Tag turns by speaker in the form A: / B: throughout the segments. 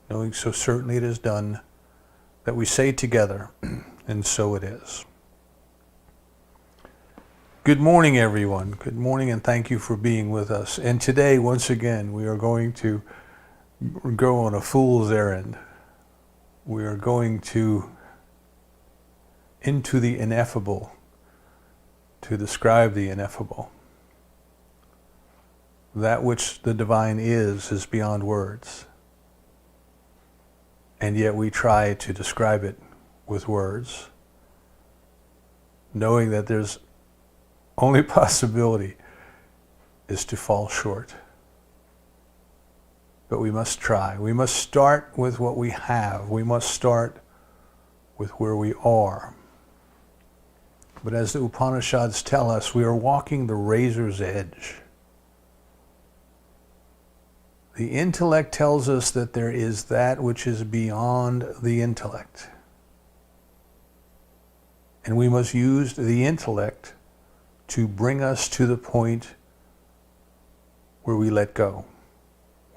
A: knowing so certainly it is done, that we say together, and so it is. Good morning, everyone. Good morning, and thank you for being with us. And today, once again, we are going to go on a fool's errand. We are going into the ineffable to describe the ineffable. That which the divine is beyond words. And yet we try to describe it with words, knowing that there's only possibility is to fall short. But we must try. We must start with what we have. We must start with where we are. But as the Upanishads tell us, we are walking the razor's edge. The intellect tells us that there is that which is beyond the intellect. And we must use the intellect to bring us to the point where we let go.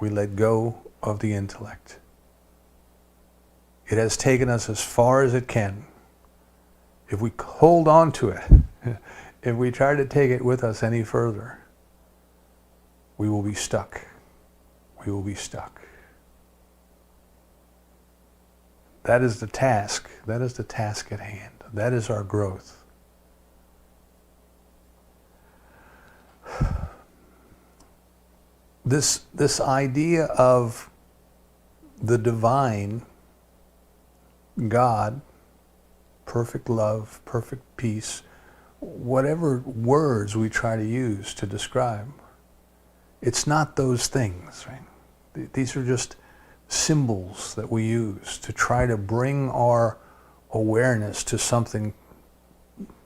A: We let go of the intellect. It has taken us as far as it can. If we hold on to it, if we try to take it with us any further, we will be stuck. We will be stuck. That is the task. That is the task at hand. That is our growth. This idea of the divine, God, perfect love, perfect peace, whatever words we try to use to describe, it's not those things, right? These are just symbols that we use to try to bring our awareness to something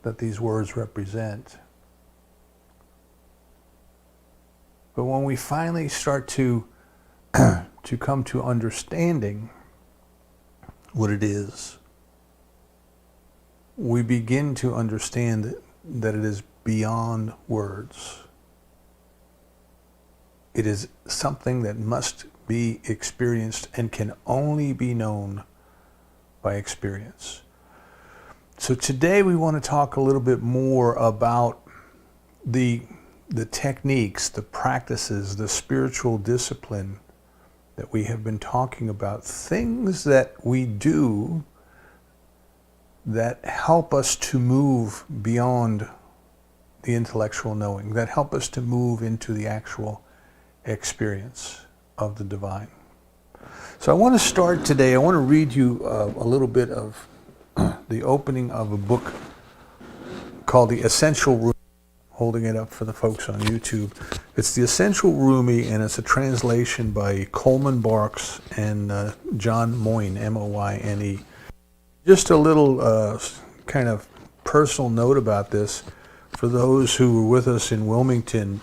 A: that these words represent. But when we finally start to come to understanding what it is, we begin to understand that it is beyond words. It is something that must be experienced and can only be known by experience. So today we want to talk a little bit more about the techniques, the practices, the spiritual discipline that we have been talking about, things that we do that help us to move beyond the intellectual knowing, that help us to move into the actual experience of the divine. So I want to start today, I want to read you a little bit of the opening of a book called The Essential Rumi, holding it up for the folks on YouTube. It's The Essential Rumi, and it's a translation by Coleman Barks and John Moyne, M-O-Y-N-E. Just a little kind of personal note about this for those who were with us in Wilmington.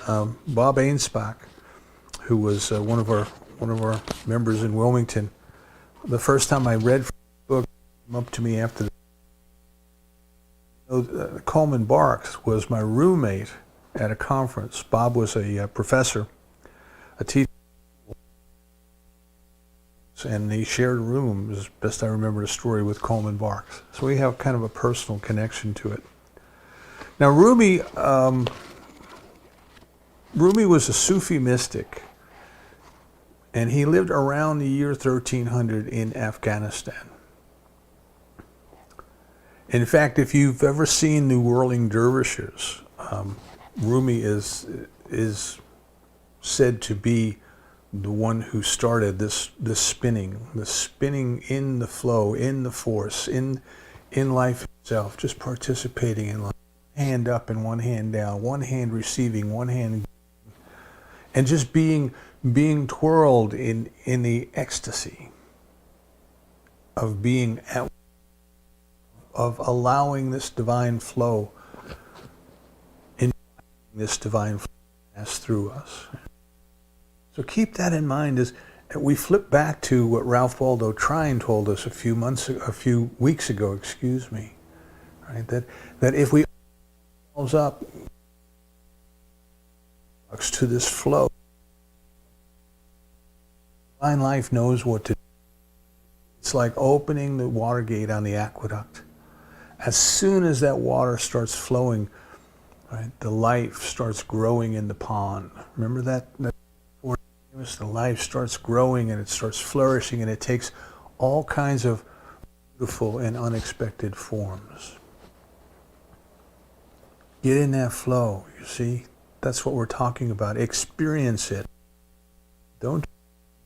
A: Bob Ainsbach, who was one of our members in Wilmington, the first time I read the book, he came up to me after Coleman Barks was my roommate at a conference. Bob was a professor, a teacher, and he shared a room, as best I remember the story, with Coleman Barks. So we have kind of a personal connection to it. Now Rumi was a Sufi mystic, and he lived around the year 1300 in Afghanistan. In fact, if you've ever seen the Whirling Dervishes, Rumi is said to be the one who started this spinning in the flow, in the force, in life itself, just participating in life. Hand up and one hand down, one hand receiving, one hand, and just being twirled in the ecstasy of being of allowing this divine flow, this divine flow pass through us. So keep that in mind as we flip back to what Ralph Waldo Trine told us a few weeks ago, right? That if we open ourselves up to this flow, divine life knows what to do. It's like opening the water gate on the aqueduct. As soon as that water starts flowing, right, the life starts growing in the pond. Remember that? The life starts growing and it starts flourishing, and it takes all kinds of beautiful and unexpected forms. Get in that flow, you see? That's what we're talking about. Experience it. Don't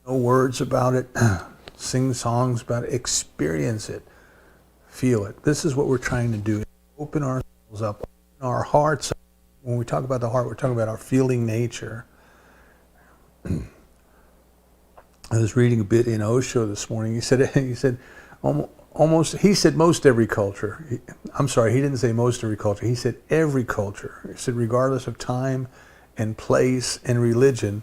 A: know words about it, sing songs about it. Experience it. Feel it. This is what we're trying to do. Open ourselves up, open our hearts up. When we talk about the heart, we're talking about our feeling nature. I was reading a bit in Osho this morning. He said most every culture. I'm sorry, he didn't say most every culture. He said every culture. He said regardless of time and place and religion,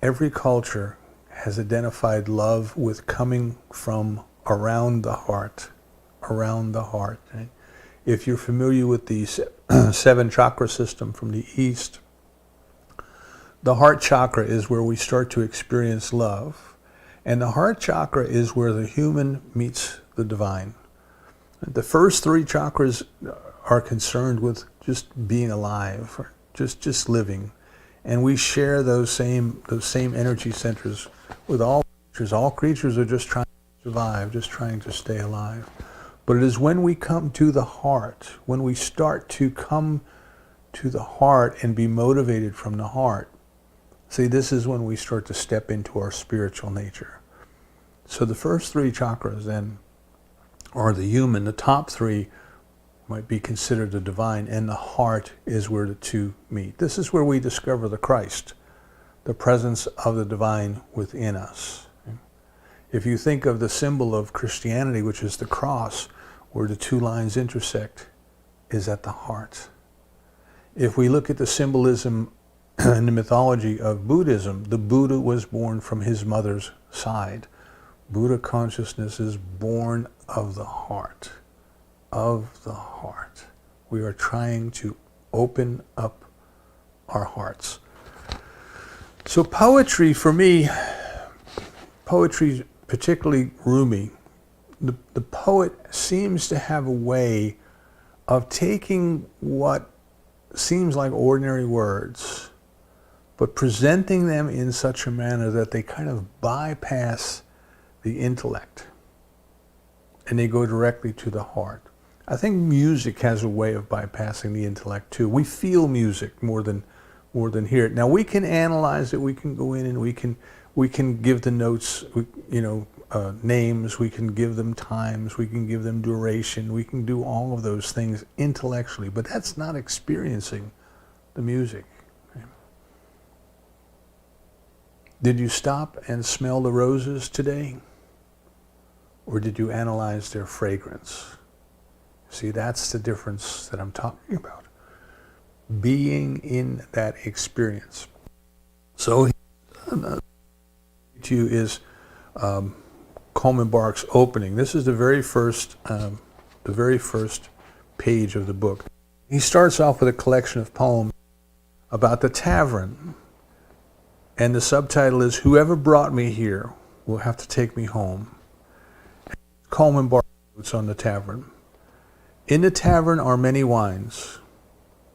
A: every culture has identified love with coming from around the heart. Around the heart. Right? If you're familiar with the 7 chakra system from the East, the heart chakra is where we start to experience love. And the heart chakra is where the human meets the divine. The first 3 chakras are concerned with just being alive, or just living. And we share those same energy centers with all creatures. All creatures are just trying to survive, just trying to stay alive. But it is when we come to the heart, when we start to come to the heart and be motivated from the heart, see, this is when we start to step into our spiritual nature. So the first 3 chakras then are the human. The top 3 might be considered the divine, and the heart is where the 2 meet. This is where we discover the Christ, the presence of the divine within us. If you think of the symbol of Christianity, which is the cross, where the 2 lines intersect, is at the heart. If we look at the symbolism in the mythology of Buddhism, the Buddha was born from his mother's side. Buddha consciousness is born of the heart. Of the heart. We are trying to open up our hearts. So poetry, for me, poetry, particularly Rumi, the poet seems to have a way of taking what seems like ordinary words, but presenting them in such a manner that they kind of bypass the intellect and they go directly to the heart. I think music has a way of bypassing the intellect too. We feel music more than hear it. Now we can analyze it. We can go in and we can give the notes, names. We can give them times. We can give them duration. We can do all of those things intellectually, but that's not experiencing the music. Did you stop and smell the roses today? Or did you analyze their fragrance? See, that's the difference that I'm talking about. Being in that experience. So, to you is Coleman Barks' opening. This is the very first page of the book. He starts off with a collection of poems about the tavern, and the subtitle is "Whoever Brought Me Here Will Have to Take Me Home." Coleman Barks notes on the tavern. In the tavern are many wines,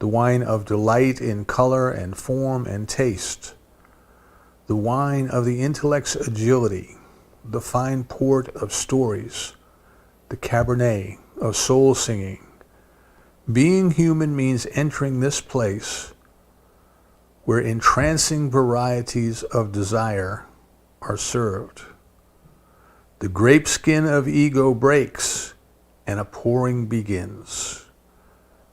A: the wine of delight in color and form and taste, the wine of the intellect's agility, the fine port of stories, the Cabernet of soul singing. Being human means entering this place where entrancing varieties of desire are served. The grape skin of ego breaks and a pouring begins.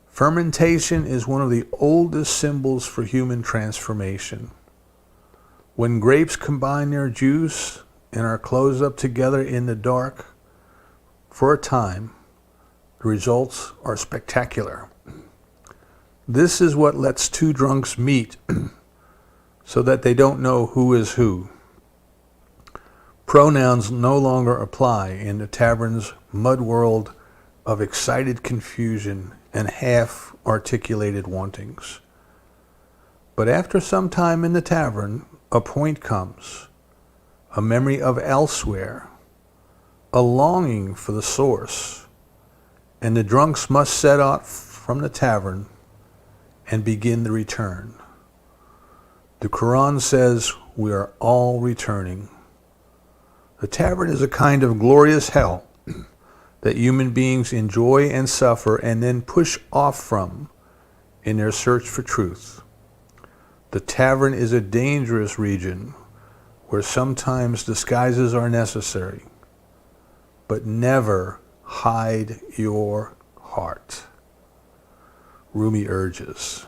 A: Fermentation is one of the oldest symbols for human transformation. When grapes combine their juice and are closed up together in the dark, for a time, the results are spectacular. This is what lets 2 drunks meet so that they don't know who is who. Pronouns no longer apply in the tavern's mud world of excited confusion and half-articulated wantings. But after some time in the tavern, a point comes, a memory of elsewhere, a longing for the source, and the drunks must set out from the tavern and begin the return. The Quran says we are all returning. The tavern is a kind of glorious hell that human beings enjoy and suffer and then push off from in their search for truth. The tavern is a dangerous region where sometimes disguises are necessary, but never hide your heart. Rumi urges,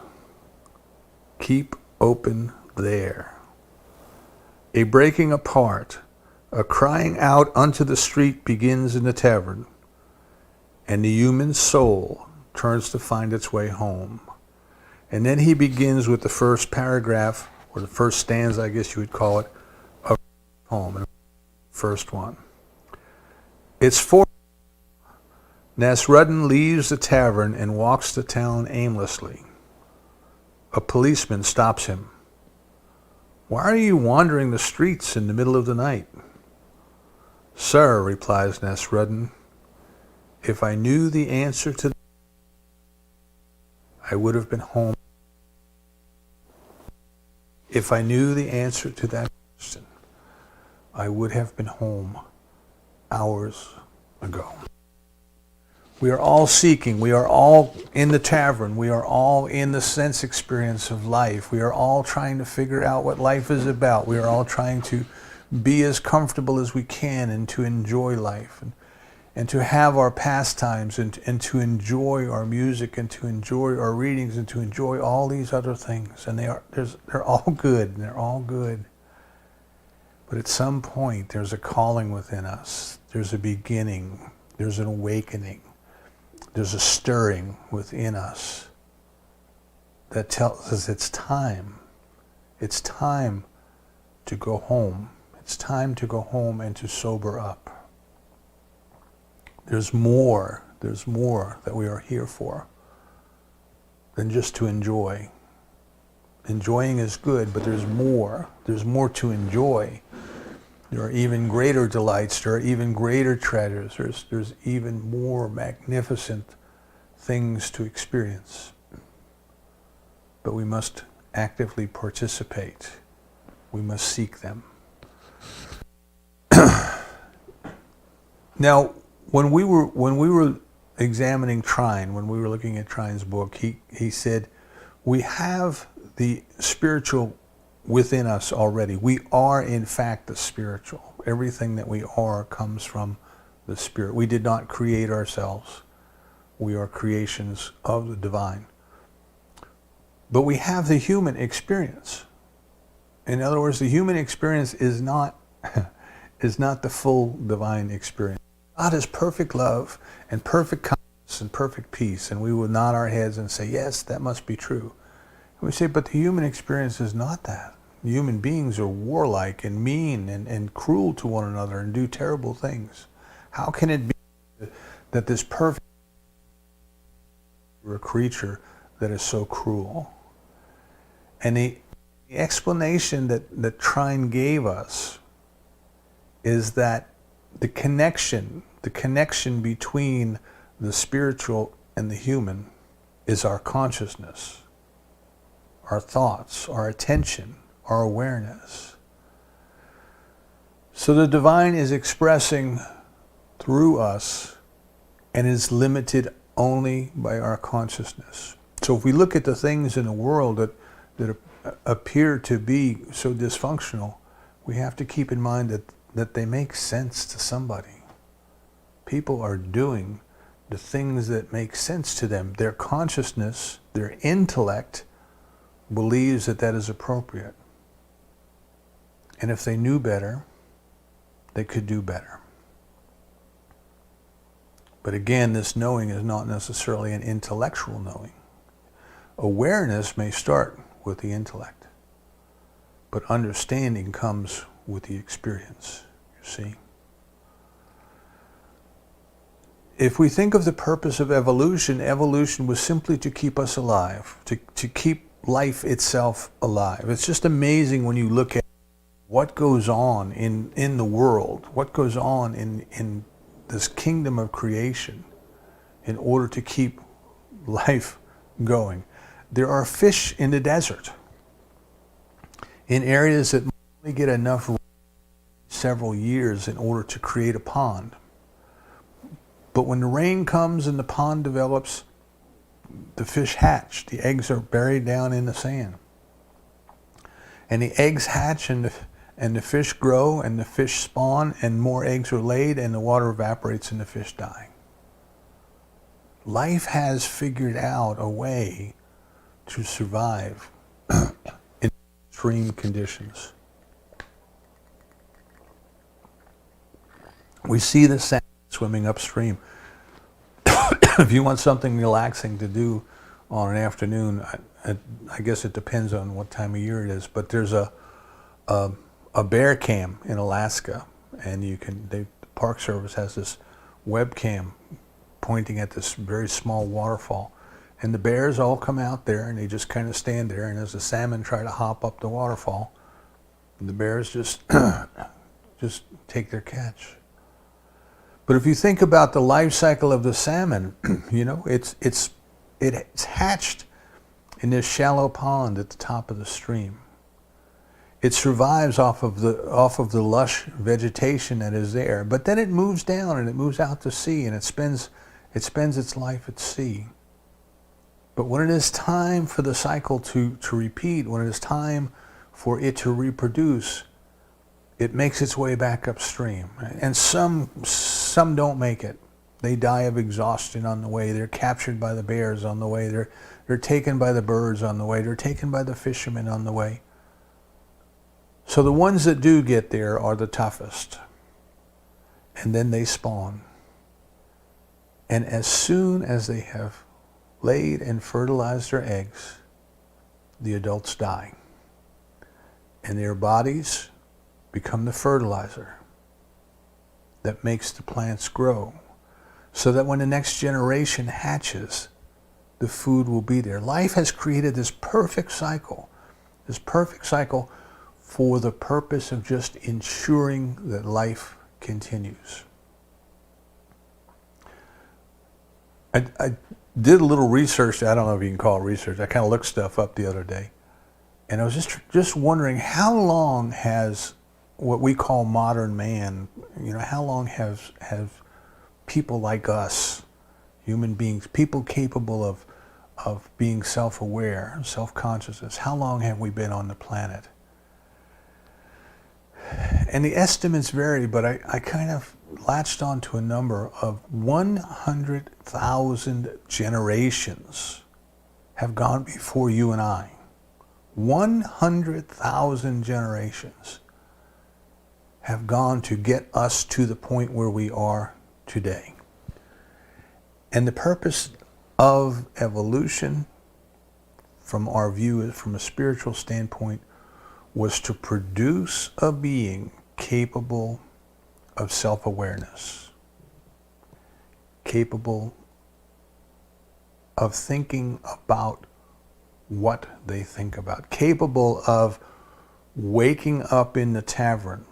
A: keep open there. A breaking apart, a crying out unto the street begins in the tavern, and the human soul turns to find its way home. And then he begins with the first paragraph, or the first stanza, I guess you would call it, of home. First one. It's for Nasruddin leaves the tavern and walks the town aimlessly. A policeman stops him. Why are you wandering the streets in the middle of the night? Sir, replies Nasruddin, if I knew the answer to I would have been home. If I knew the answer to that question, I would have been home hours ago. We are all seeking. We are all in the tavern. We are all in the sense experience of life. We are all trying to figure out what life is about. We are all trying to be as comfortable as we can and to enjoy life and to have our pastimes and to enjoy our music and to enjoy our readings and to enjoy all these other things. And they're all good. And they're all good. But at some point, there's a calling within us. There's a beginning. There's an awakening. There's a stirring within us that tells us it's time. It's time to go home. It's time to go home and to sober up. There's more that we are here for than just to enjoy. Enjoying is good, but there's more. There's more to enjoy. There are even greater delights. There are even greater treasures. There's even more magnificent things to experience. But we must actively participate. We must seek them. Now, when we were examining Trine, when we were looking at Trine's book, he said, we have the spiritual within us already. We are, in fact, the spiritual. Everything that we are comes from the Spirit. We did not create ourselves. We are creations of the divine. But we have the human experience. In other words, the human experience is not the full divine experience. God is perfect love and perfect kindness and perfect peace, and we would nod our heads and say, yes, that must be true. And we say, but the human experience is not that. Human beings are warlike and mean and cruel to one another and do terrible things. How can it be that this perfect creature that is so cruel? And the explanation that Trine gave us is that the connection between the spiritual and the human is our consciousness, our thoughts, our attention, our awareness. So the divine is expressing through us and is limited only by our consciousness. So if we look at the things in the world that appear to be so dysfunctional, we have to keep in mind that they make sense to somebody. People are doing the things that make sense to them. Their consciousness, their intellect, believes that that is appropriate. And if they knew better, they could do better. But again, this knowing is not necessarily an intellectual knowing. Awareness may start with the intellect, but understanding comes with the experience, you see. If we think of the purpose of evolution, evolution was simply to keep us alive, to keep life itself alive. It's just amazing when you look at what goes on in the world, what goes on in this kingdom of creation in order to keep life going. There are fish in the desert, in areas that only get enough rain several years in order to create a pond. But when the rain comes and the pond develops, the fish hatch. The eggs are buried down in the sand. And the eggs hatch and the fish grow and the fish spawn and more eggs are laid and the water evaporates and the fish die. Life has figured out a way to survive in extreme conditions. We see the salmon swimming upstream. If you want something relaxing to do on an afternoon, I guess it depends on what time of year it is, but there's a bear cam in Alaska, and the Park Service has this webcam pointing at this very small waterfall, and the bears all come out there and they just kind of stand there, and as the salmon try to hop up the waterfall, the bears just take their catch. But if you think about the life cycle of the salmon, it's hatched in this shallow pond at the top of the stream. It survives off of the lush vegetation that is there, but then it moves down and it moves out to sea and it spends its life at sea. But when it is time for the cycle to repeat, when it is time for it to reproduce, it makes its way back upstream. And some don't make it. They die of exhaustion on the way. They're captured by the bears on the way. They're taken by the birds on the way. They're taken by the fishermen on the way. So the ones that do get there are the toughest. And then they spawn. And as soon as they have laid and fertilized their eggs, the adults die. And their bodies become the fertilizer that makes the plants grow, so that when the next generation hatches, the food will be there. Life has created this perfect cycle for the purpose of just ensuring that life continues. I did a little research. I don't know if you can call it research. I kind of looked stuff up the other day, and I was just wondering, how long has what we call modern man, how long have people like us, human beings, people capable of being self-aware, self-consciousness, how long have we been on the planet? And the estimates vary, but I kind of latched onto a number of 100,000 generations have gone before you and I. 100,000 generations have gone to get us to the point where we are today. And the purpose of evolution, from our view, from a spiritual standpoint, was to produce a being capable of self-awareness, capable of thinking about what they think about, capable of waking up in the tavern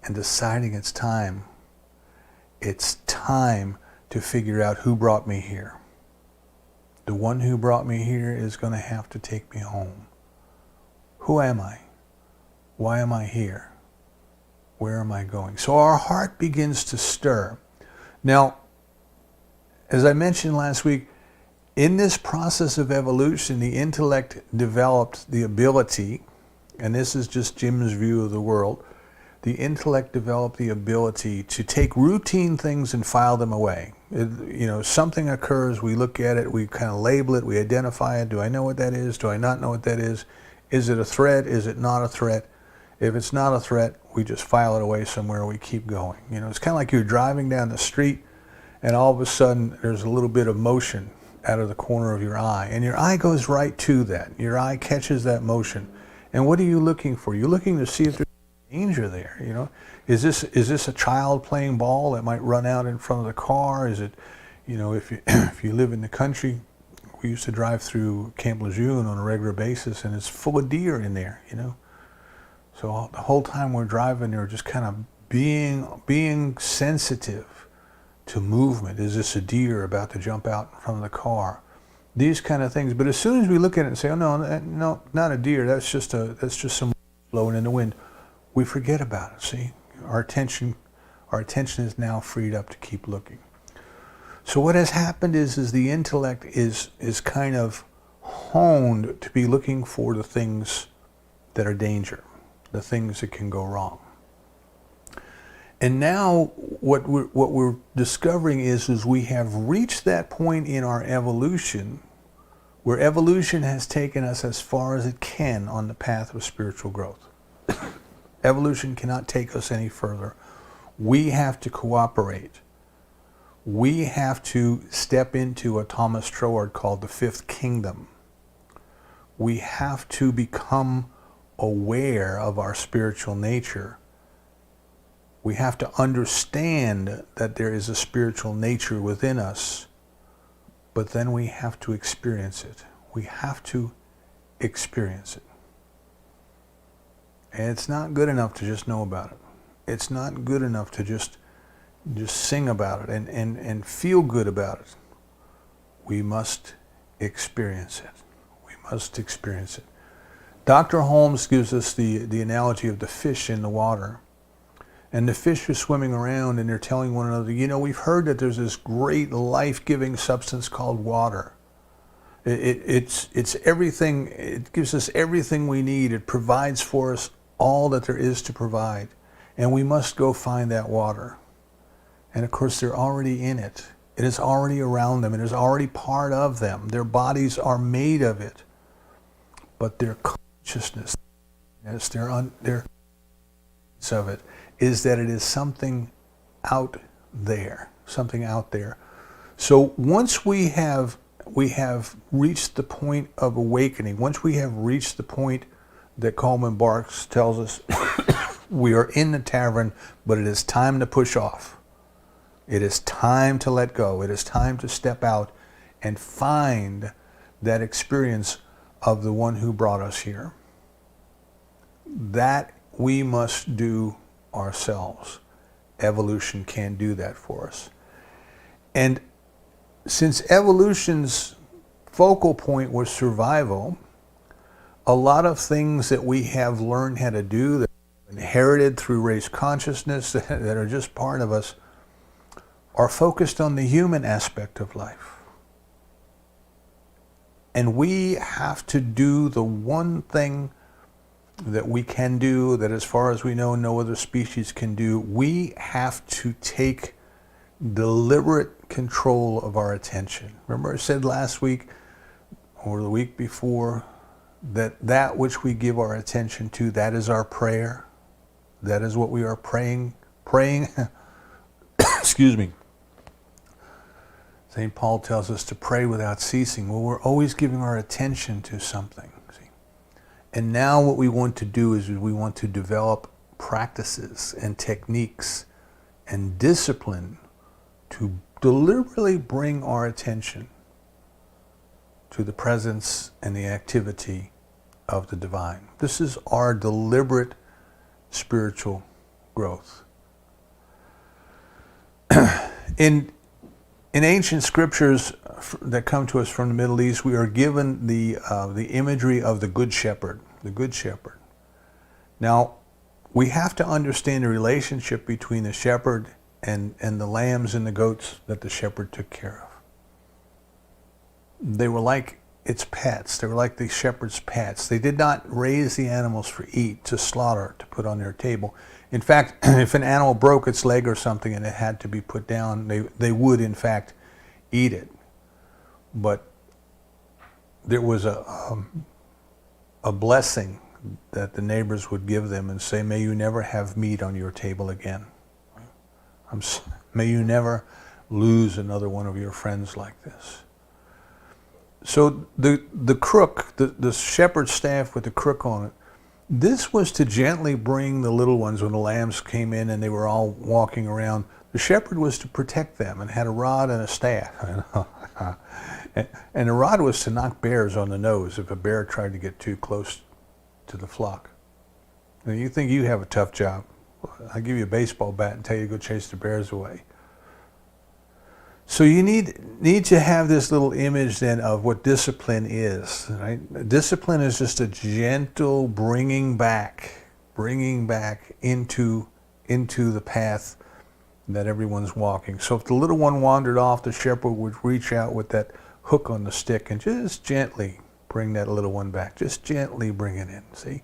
A: and deciding it's time to figure out who brought me here. The one who brought me here is going to have to take me home. Who am I? Why am I here? Where am I going? So our heart begins to stir. Now, as I mentioned last week, in this process of evolution, the intellect developed the ability, and this is just Jim's view of the world, the intellect developed the ability to take routine things and file them away. Something occurs, we look at it, we kind of label it, we identify it. Do I know what that is? Do I not know what that is? Is it a threat? Is it not a threat? If it's not a threat, we just file it away somewhere, we keep going. It's kind of like you're driving down the street and all of a sudden there's a little bit of motion out of the corner of your eye, and your eye goes right to that. Your eye catches that motion. And what are you looking for? You're looking to see if there's danger there. Is this a child playing ball that might run out in front of the car? Is it, if you live in the country, we used to drive through Camp Lejeune on a regular basis, and it's full of deer in there. So the whole time we're driving, they're just kind of being sensitive to movement. Is this a deer about to jump out in front of the car? These kind of things. But as soon as we look at it and say, "Oh no, not a deer. That's just some blowing in the wind," we forget about it. See, our attention is now freed up to keep looking. So what has happened is the intellect is kind of honed to be looking for the things that are danger, the things that can go wrong. And now what we're discovering is we have reached that point in our evolution where evolution has taken us as far as it can on the path of spiritual growth. Evolution cannot take us any further. We have to cooperate. We have to step into what Thomas Troward called the fifth kingdom. We have to become aware of our spiritual nature. We have to understand that there is a spiritual nature within us, but then we have to experience it. We have to experience it. And it's not good enough to just know about it. It's not good enough to just sing about it and feel good about it. We must experience it. We must experience it. Dr. Holmes gives us the analogy of the fish in the water. And the fish are swimming around and they're telling one another, we've heard that there's this great life-giving substance called water. It's everything. It gives us everything we need. It provides for us all that there is to provide. And we must go find that water. And of course, they're already in it. It is already around them. It is already part of them. Their bodies are made of it. But their consciousness, their of it, is that it is something out there. Something out there. So once we have reached the point of awakening, once we have reached the point that Coleman Barks tells us we are in the tavern, but it is time to push off. It is time to let go. It is time to step out and find that experience of the one who brought us here. That we must do ourselves. Evolution can't do that for us. And since evolution's focal point was survival, a lot of things that we have learned how to do, that are inherited through race consciousness, that are just part of us, are focused on the human aspect of life. And we have to do the one thing that we can do, that as far as we know, no other species can do. We have to take deliberate control of our attention. Remember I said last week or the week before that which we give our attention to, that is our prayer. That is what we are praying. Excuse me. St. Paul tells us to pray without ceasing. Well, we're always giving our attention to something. See? And now what we want to do is we want to develop practices and techniques and discipline to deliberately bring our attention to the presence and the activity of the divine. This is our deliberate spiritual growth. In ancient scriptures that come to us from the Middle East, we are given the imagery of the Good Shepherd, the Good Shepherd. Now, we have to understand the relationship between the shepherd and the lambs and the goats that the shepherd took care of. They were like its pets. They were like the shepherd's pets. They did not raise the animals for eat, to slaughter, to put on their table. In fact, if an animal broke its leg or something and it had to be put down, they would, in fact, eat it. But there was a blessing that the neighbors would give them and say, may you never have meat on your table again. May you never lose another one of your friends like this. So the crook, the shepherd's staff with the crook on it, this was to gently bring the little ones when the lambs came in and they were all walking around. The shepherd was to protect them and had a rod and a staff. And the rod was to knock bears on the nose if a bear tried to get too close to the flock. Now, you think you have a tough job. I'll give you a baseball bat and tell you to go chase the bears away. So you need to have this little image then of what discipline is, right? Discipline is just a gentle bringing back into the path that everyone's walking. So if the little one wandered off, the shepherd would reach out with that hook on the stick and just gently bring that little one back. Just gently bring it in, see?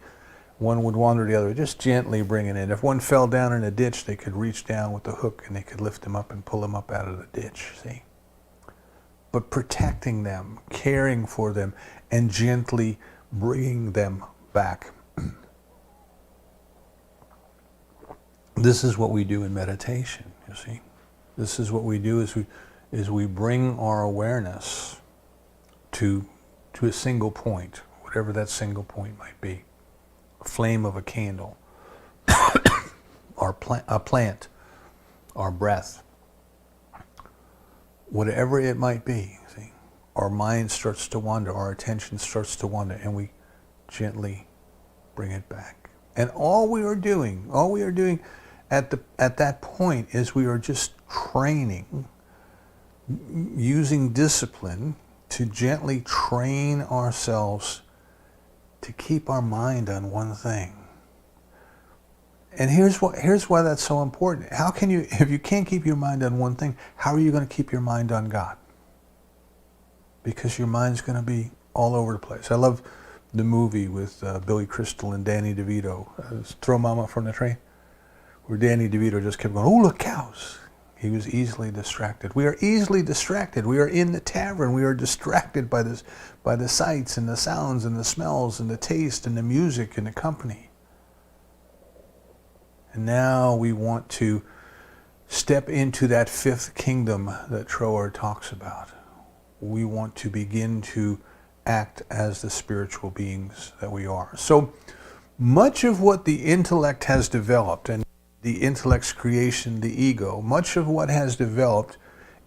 A: One would wander the other way, just gently bring it in. If one fell down in a ditch, they could reach down with the hook and they could lift him up and pull him up out of the ditch, see? But protecting them, caring for them, and gently bringing them back. This is what we do in meditation, you see? This is what we do is we bring our awareness to a single point, whatever that single point might be. Flame of a candle, a plant, our breath, whatever it might be. See, our mind starts to wander, our attention starts to wander, and we gently bring it back. And all we are doing at that point is we are just training, using discipline to gently train ourselves to keep our mind on one thing. And here's why that's so important. How can you, if you can't keep your mind on one thing, how are you going to keep your mind on God? Because your mind's going to be all over the place. I love the movie with Billy Crystal and Danny DeVito, Throw Mama from the Train, where Danny DeVito just kept going, oh, look, cows. He was easily distracted. We are easily distracted. We are in the tavern. We are distracted by the sights and the sounds and the smells and the taste and the music and the company. And now we want to step into that fifth kingdom that Troer talks about. We want to begin to act as the spiritual beings that we are. So much of what the intellect has developed, and the intellect's creation, the ego, much of what has developed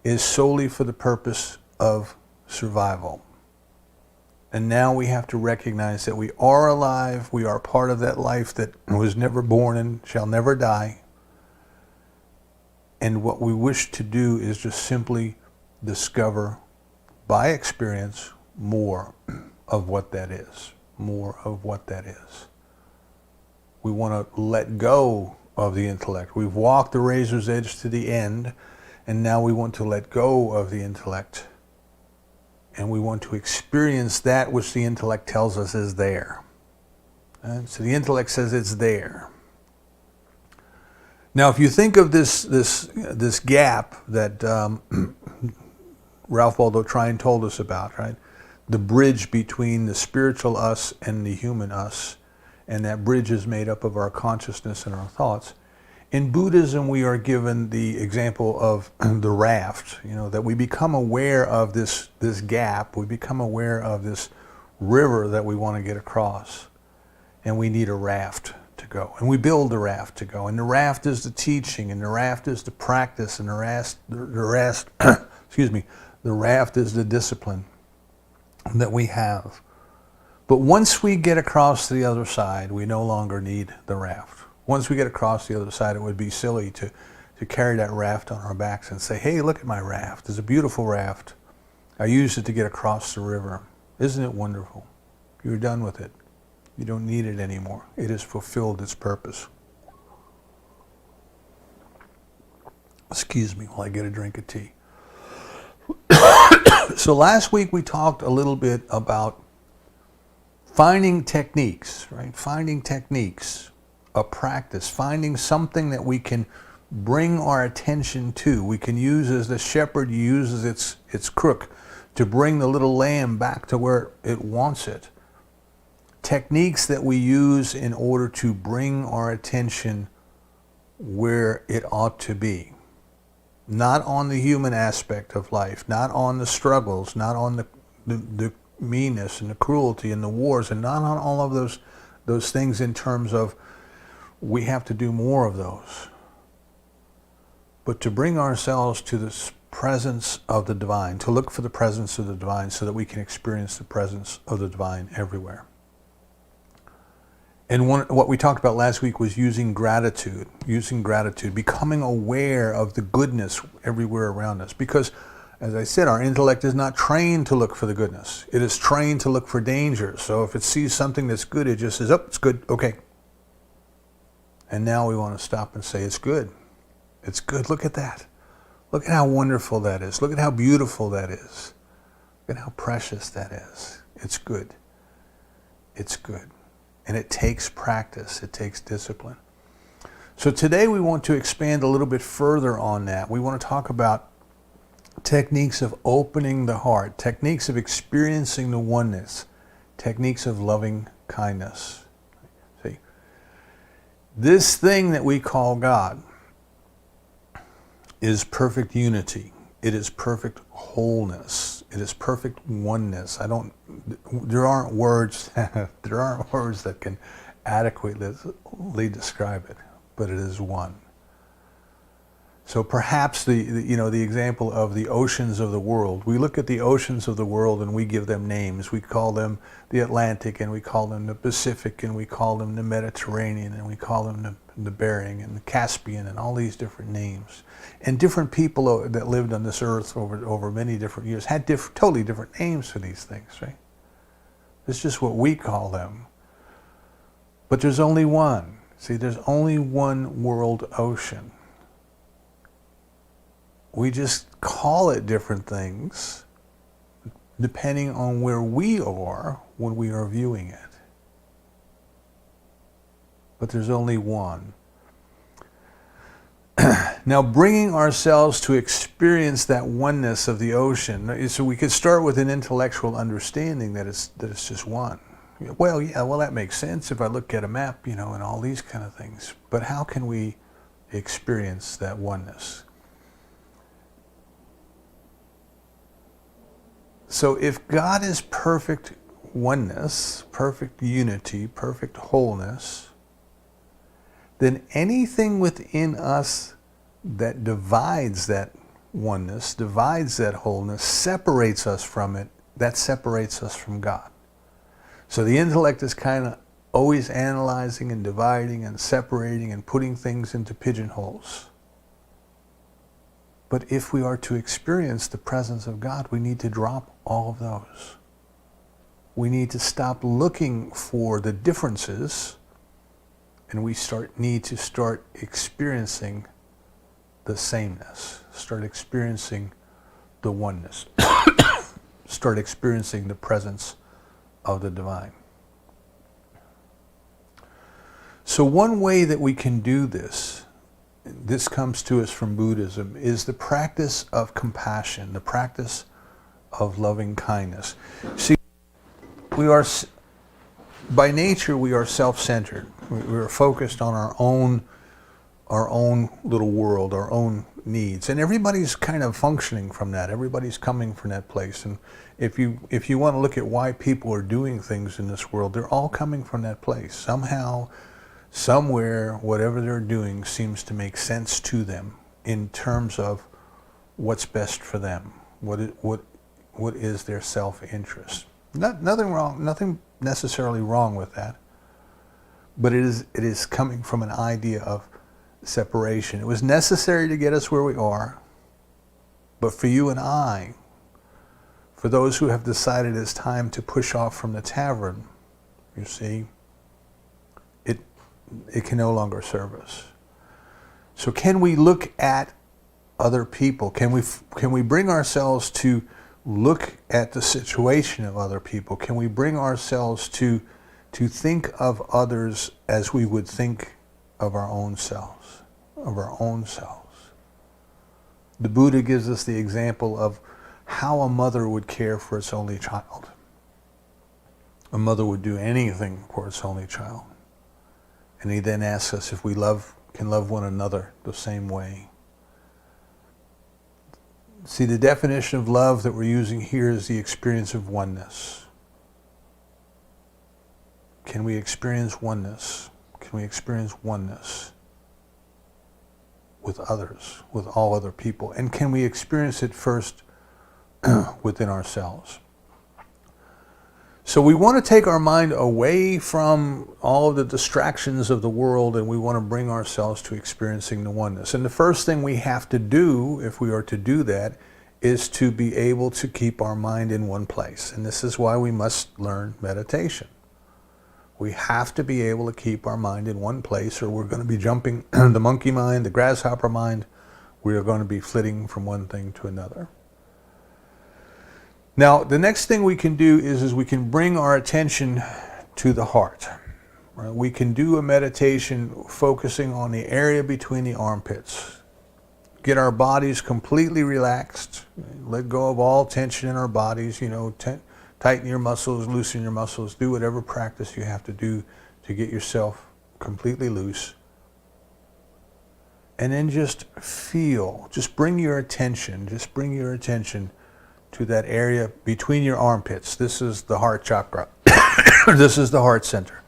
A: is solely for the purpose of survival. And now we have to recognize that we are alive, we are part of that life that was never born and shall never die. And what we wish to do is just simply discover by experience more of what that is, more of what that is. We want to let go of the intellect. We've walked the razor's edge to the end, and now we want to let go of the intellect, and we want to experience that which the intellect tells us is there. And so the intellect says it's there. Now, if you think of this gap that Ralph Waldo Trine told us about, right? The bridge between the spiritual us and the human us, and that bridge is made up of our consciousness and our thoughts. In Buddhism, we are given the example of the raft, that we become aware of this gap, we become aware of this river that we want to get across, and we need a raft to go. And we build the raft to go. And the raft is the teaching, and the raft is the practice, and the raft is the discipline that we have. But once we get across to the other side, we no longer need the raft. Once we get across the other side, it would be silly to carry that raft on our backs and say, hey, look at my raft. It's a beautiful raft. I used it to get across the river. Isn't it wonderful? You're done with it. You don't need it anymore. It has fulfilled its purpose. Excuse me while I get a drink of tea. So last week we talked a little bit about finding techniques, right? Finding techniques, a practice, finding something that we can bring our attention to. We can use, as the shepherd uses its crook to bring the little lamb back to where it wants it. Techniques that we use in order to bring our attention where it ought to be. Not on the human aspect of life, not on the struggles, not on the meanness and the cruelty and the wars, and not on all of those things in terms of we have to do more of those. But to bring ourselves to the presence of the divine, to look for the presence of the divine so that we can experience the presence of the divine everywhere. And what we talked about last week was using gratitude, becoming aware of the goodness everywhere around us. Because, as I said, our intellect is not trained to look for the goodness. It is trained to look for danger. So if it sees something that's good, it just says, oh, it's good, okay. And now we want to stop and say, it's good. It's good, look at that. Look at how wonderful that is. Look at how beautiful that is. Look at how precious that is. It's good. It's good. And it takes practice. It takes discipline. So today we want to expand a little bit further on that. We want to talk about techniques of opening the heart, techniques of experiencing the oneness, techniques of loving kindness. See, this thing that we call God is perfect unity. It is perfect wholeness. It is perfect oneness. There aren't words that can adequately describe it, but it is one. So perhaps the example of the oceans of the world. We look at the oceans of the world and we give them names. We call them the Atlantic, and we call them the Pacific, and we call them the Mediterranean, and we call them the Bering and the Caspian, and all these different names. And different people that lived on this earth over many different years had totally different names for these things, right? It's just what we call them. But there's only one. See, there's only one world ocean. We just call it different things depending on where we are when we are viewing it. But there's only one. Now, bringing ourselves to experience that oneness of the ocean, so we could start with an intellectual understanding that it's just one. Well, yeah, that makes sense if I look at a map, and all these kind of things. But how can we experience that oneness? So if God is perfect oneness, perfect unity, perfect wholeness, then anything within us that divides that oneness, divides that wholeness, separates us from it, that separates us from God. So the intellect is kind of always analyzing and dividing and separating and putting things into pigeonholes. But if we are to experience the presence of God, we need to drop all of those. We need to stop looking for the differences, and we need to start experiencing the sameness, start experiencing the oneness, start experiencing the presence of the divine. So one way that we can do this comes to us from Buddhism, is the practice of compassion, the practice of loving kindness. See, by nature, we are self-centered. We are focused on our own little world, our own needs, and everybody's kind of functioning from that. Everybody's coming from that place. And if you want to look at why people are doing things in this world, they're all coming from that place. Somehow, somewhere, whatever they're doing seems to make sense to them in terms of what's best for them. What is their self-interest? Nothing wrong. Nothing necessarily wrong with that. But it is coming from an idea of separation. It was necessary to get us where we are, but for you and I, for those who have decided it's time to push off from the tavern, you see, it can no longer serve us. So can we look at other people? Can we bring ourselves to look at the situation of other people? Can we bring ourselves to think of others as we would think of our own selves, The Buddha gives us the example of how a mother would care for its only child. A mother would do anything for its only child. And he then asks us if we can love one another the same way. See, the definition of love that we're using here is the experience of oneness. Can we experience oneness? Can we experience oneness with others, with all other people? And can we experience it first within ourselves? So we want to take our mind away from all of the distractions of the world, and we want to bring ourselves to experiencing the oneness. And the first thing we have to do, if we are to do that, is to be able to keep our mind in one place. And this is why we must learn meditation. We have to be able to keep our mind in one place, or we're going to be jumping the monkey mind, the grasshopper mind. We are going to be flitting from one thing to another. Now, the next thing we can do is we can bring our attention to the heart. Right? We can do a meditation focusing on the area between the armpits. Get our bodies completely relaxed. Let go of all tension in our bodies. Tighten your muscles, loosen your muscles. Do whatever practice you have to do to get yourself completely loose. And then just feel. Just bring your attention to that area between your armpits. This is the heart chakra. This is the heart center.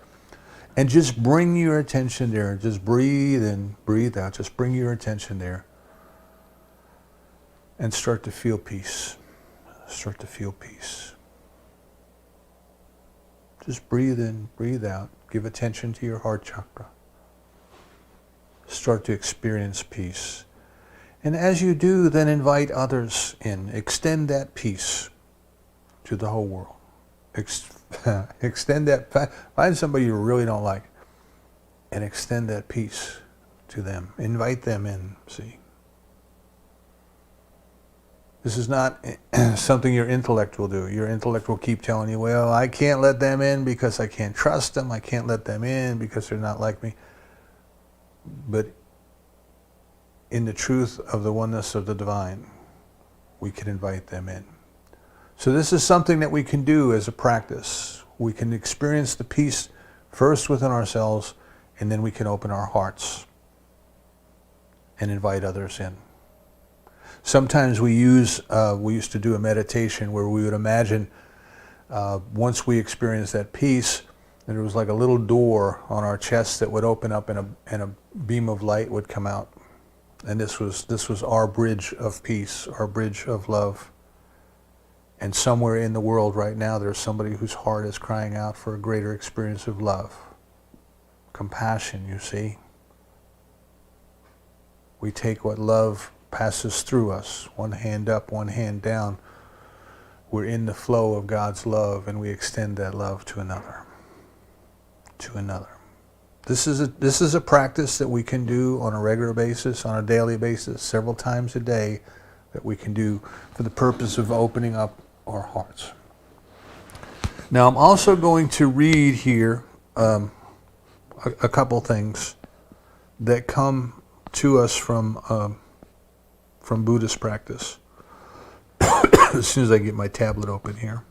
A: And just bring your attention there. Just breathe in, breathe out. Just bring your attention there. And start to feel peace. Start to feel peace. Just breathe in, breathe out. Give attention to your heart chakra. Start to experience peace. And as you do, then invite others in. Extend that peace to the whole world. Extend that. Find somebody you really don't like and extend that peace to them. Invite them in, see. This is not something your intellect will do. Your intellect will keep telling you, well, I can't let them in because I can't trust them. I can't let them in because they're not like me. But in the truth of the oneness of the divine, we can invite them in. So this is something that we can do as a practice. We can experience the peace first within ourselves, and then we can open our hearts and invite others in. Sometimes we used to do a meditation where we would imagine once we experienced that peace, that there was like a little door on our chest that would open up and a beam of light would come out. And this was our bridge of peace, our bridge of love. And somewhere in the world right now, there's somebody whose heart is crying out for a greater experience of love. Compassion, you see. We take what love passes through us, one hand up, one hand down. We're in the flow of God's love, and we extend that love to another. To another. This is a practice that we can do on a regular basis, on a daily basis, several times a day, that we can do for the purpose of opening up our hearts. Now, I'm also going to read here a couple things that come to us from Buddhist practice. As soon as I get my tablet open here,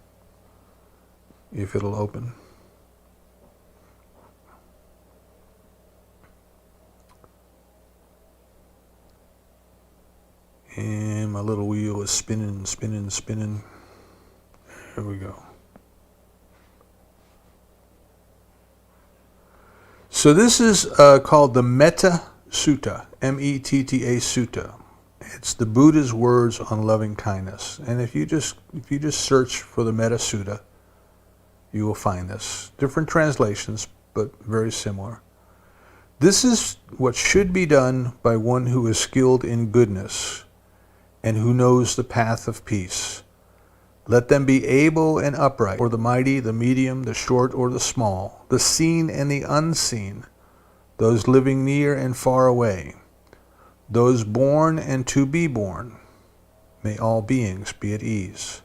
A: if it'll open. And my little wheel is spinning, spinning, spinning. There we go. So this is called the Metta Sutta, M-E-T-T-A Sutta. It's the Buddha's words on loving kindness. And if you just search for the Metta Sutta, you will find this. Different translations, but very similar. This is what should be done by one who is skilled in goodness and who knows the path of peace. Let them be able and upright, or the mighty, the medium, the short, or the small, the seen and the unseen, those living near and far away, those born and to be born. May all beings be at ease.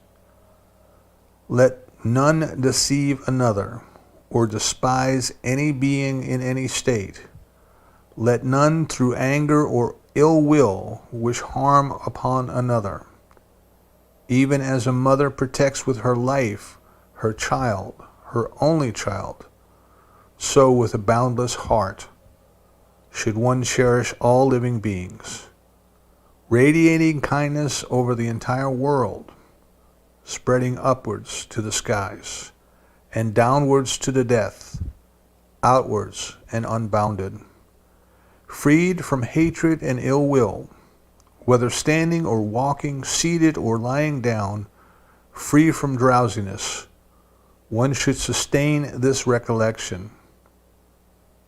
A: Let none deceive another, or despise any being in any state. Let none through anger or ill will wish harm upon another. Even as a mother protects with her life her child, her only child, so with a boundless heart should one cherish all living beings, radiating kindness over the entire world, spreading upwards to the skies, and downwards to the death, outwards and unbounded. Freed from hatred and ill will, whether standing or walking, seated or lying down, free from drowsiness, one should sustain this recollection.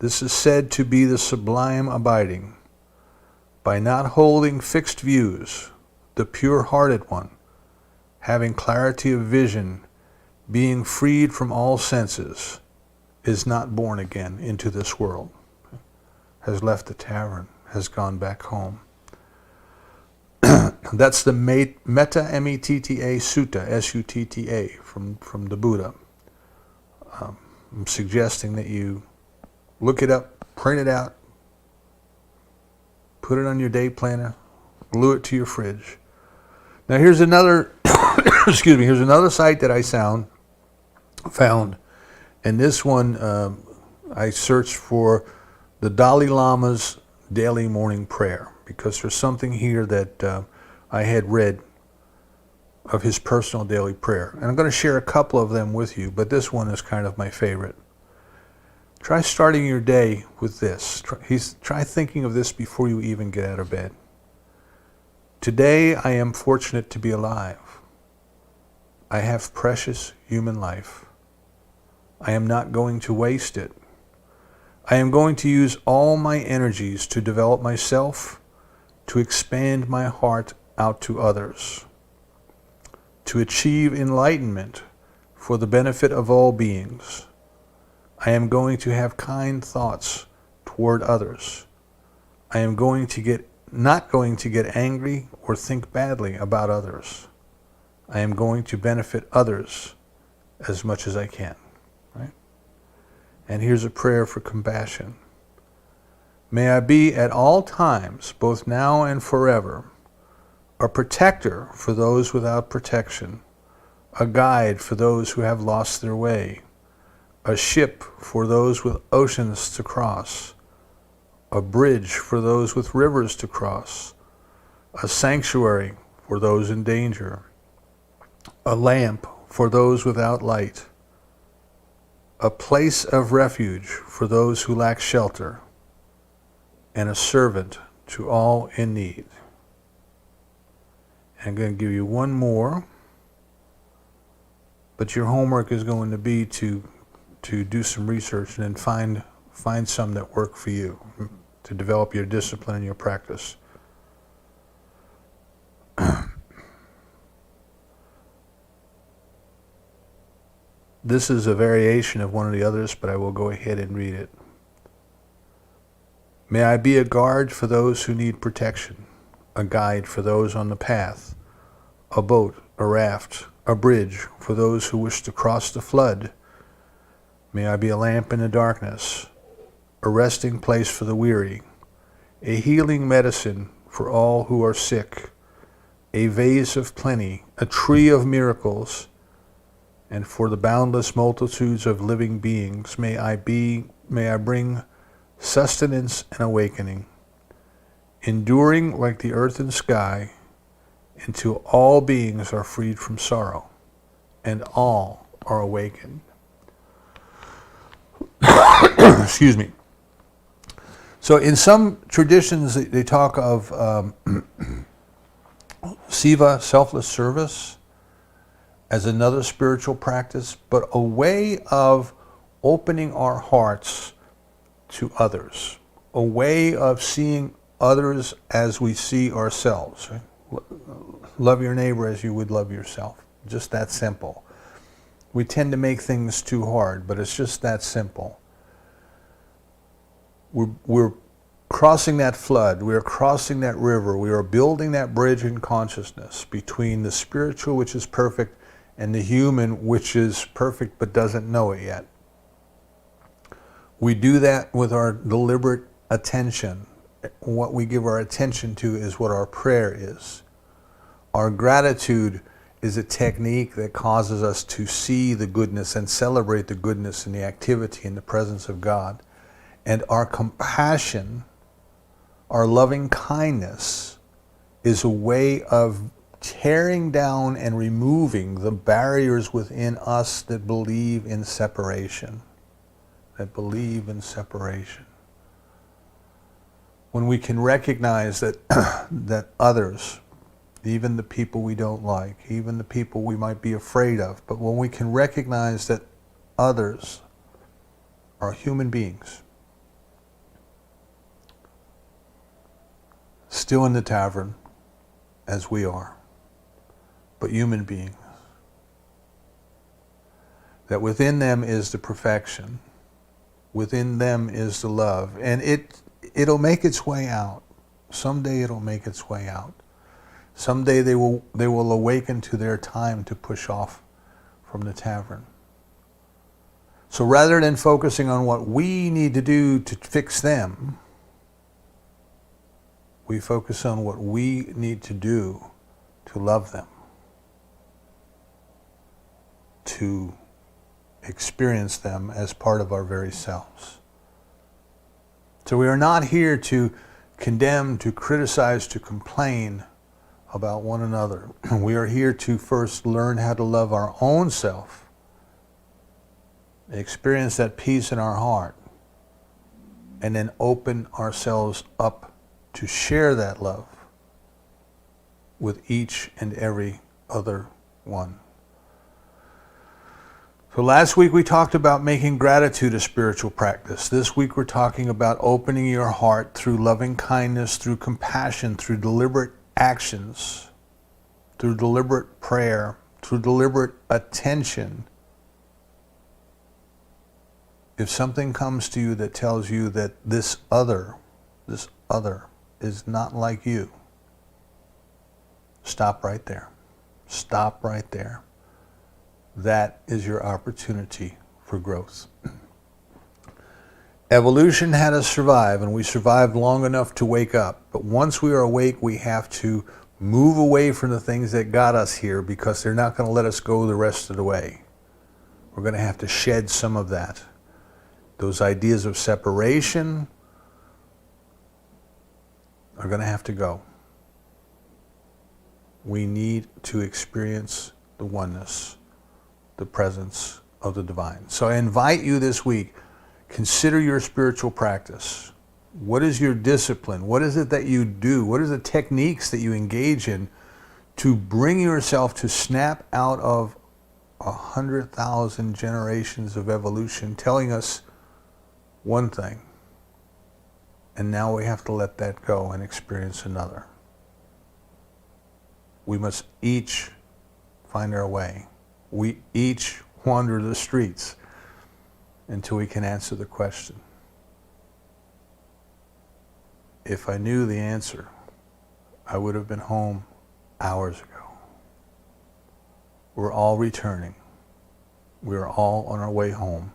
A: This is said to be the sublime abiding. By not holding fixed views, the pure-hearted one, having clarity of vision, being freed from all senses, is not born again into this world, has left the tavern, has gone back home. That's the Metta, M-E-T-T-A, Sutta, S-U-T-T-A, from the Buddha. I'm suggesting that you look it up, print it out, put it on your day planner, glue it to your fridge. Now here's another, excuse me, here's another site that I found, and this one I searched for the Dalai Lama's daily morning prayer, because there's something here that I had read of his personal daily prayer. And I'm going to share a couple of them with you, but this one is kind of my favorite. Try starting your day with this. Try thinking of this before you even get out of bed. Today I am fortunate to be alive. I have precious human life. I am not going to waste it. I am going to use all my energies to develop myself, to expand my heart out to others, to achieve enlightenment for the benefit of all beings. I am going to have kind thoughts toward others. I am not going to get angry or think badly about others. I am going to benefit others as much as I can. Right? And here's a prayer for compassion. May I be at all times, both now and forever, a protector for those without protection, a guide for those who have lost their way, a ship for those with oceans to cross, a bridge for those with rivers to cross, a sanctuary for those in danger, a lamp for those without light, a place of refuge for those who lack shelter, and a servant to all in need. I'm going to give you one more, but your homework is going to be to do some research and then find some that work for you to develop your discipline and your practice. This is a variation of one of the others, but I will go ahead and read it. May I be a guard for those who need protection, a guide for those on the path, a boat, a raft, a bridge for those who wish to cross the flood. May I be a lamp in the darkness, a resting place for the weary, a healing medicine for all who are sick, a vase of plenty, a tree of miracles, and for the boundless multitudes of living beings, may I bring sustenance and awakening, enduring like the earth and sky, until all beings are freed from sorrow, and all are awakened. Excuse me. So in some traditions, they talk of Siva, selfless service, as another spiritual practice, but a way of opening our hearts to others, a way of seeing others as we see ourselves. Right? Love your neighbor as you would love yourself. Just that simple. We tend to make things too hard, but it's just that simple. We're crossing that flood, we are crossing that river, we are building that bridge in consciousness between the spiritual, which is perfect, and the human, which is perfect but doesn't know it yet. We do that with our deliberate attention. What we give our attention to is what our prayer is. Our gratitude is a technique that causes us to see the goodness and celebrate the goodness in the activity and the presence of God. And our compassion, our loving kindness, is a way of tearing down and removing the barriers within us that believe in separation. When we can recognize that that others, even the people we don't like, even the people we might be afraid of. But when we can recognize that others are human beings, still in the tavern as we are, but human beings, that within them is the perfection, within them is the love, and it'll make its way out. Someday it'll make its way out. Someday they will awaken to their time to push off from the tavern. So rather than focusing on what we need to do to fix them, we focus on what we need to do to love them, to experience them as part of our very selves. So we are not here to condemn, to criticize, to complain about one another. We are here to first learn how to love our own self, experience that peace in our heart, and then open ourselves up to share that love with each and every other one. So last week we talked about making gratitude a spiritual practice. This week we're talking about opening your heart through loving kindness, through compassion, through deliberate actions, through deliberate prayer, through deliberate attention. If something comes to you that tells you that this other is not like you, stop right there. Stop right there. That is your opportunity for growth. Evolution had us survive, and we survived long enough to wake up. But once we are awake, we have to move away from the things that got us here, because they're not going to let us go the rest of the way. We're going to have to shed some of that. Those ideas of separation are going to have to go. We need to experience the oneness, the presence of the divine. So I invite you this week, consider your spiritual practice. What is your discipline? What is it that you do? What are the techniques that you engage in to bring yourself to snap out of 100,000 generations of evolution telling us one thing, and now we have to let that go and experience another? We must each find our way. We each wander the streets until we can answer the question. If I knew the answer, I would have been home hours ago. We're all returning. We're all on our way home.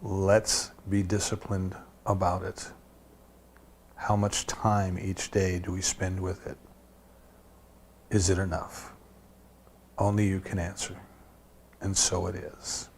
A: Let's be disciplined about it. How much time each day do we spend with it? Is it enough? Only you can answer. And so it is.